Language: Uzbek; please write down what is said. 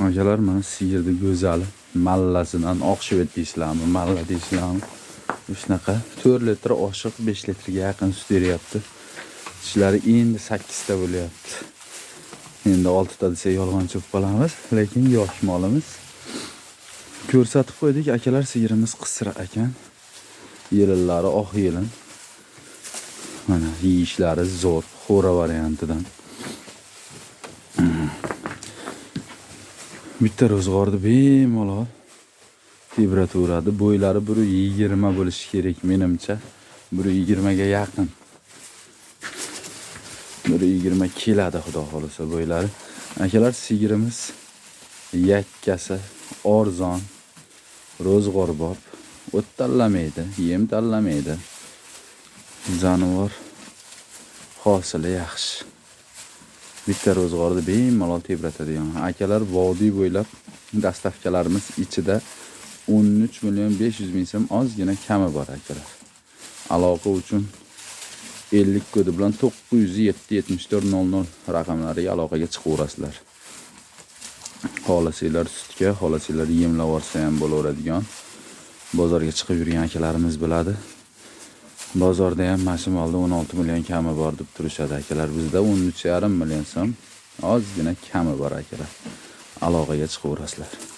Akalar mana sigirni go'zali mallasidan oqshvet deysizlarmi, malla deysizlarmi? Shunaqa 4 litr oshiq 5 litrga yaqin sut beryapti. Tishlari endi 8 ta bo'lyapti. Endi 6 ta desa yolg'onchi bo'lib qolamiz, lekin yosh molimiz. Ko'rsatib qo'ydik, akalar sigirimiz qisir ekan. Yelillari oq yelin. Mana yeyishlari zo'r, xo'ra variantidan. Bitta ro'zg'orda bemalol temperaturada bo'ylari 120 bo'lishi kerak menimcha. 120 ga yaqin. 120 keladi xudo xolisa bo'ylari. Akalar sigirimiz yakkasi arzon, ro'zg'orbob, o't tanlamaydi, yem tanlamaydi. Jonivor hosili yaxshi. Bitta ro'zg'orda bemalol tebratadigan. Akalar vodiy bo'ylab dastavkalarimiz ichida 13 million 500 ming so'm ozgina kami bor akalar. Aloqa uchun 50 kodi bilan 907 74 00 raqamlariga aloqaga chiqaverasizlar. Xohlasanglar sutga, xohlasanglar yemlab olsa ham bo'laveradigan. Bozorga chiqib yurgan akalarimiz biladi. Bozorda ham mashimolda 16 million kami bor deb turishadi akalar. Bizda 13,5 million so'm ozgina kami bor akalar. Aloqaga chiqaverasizlar.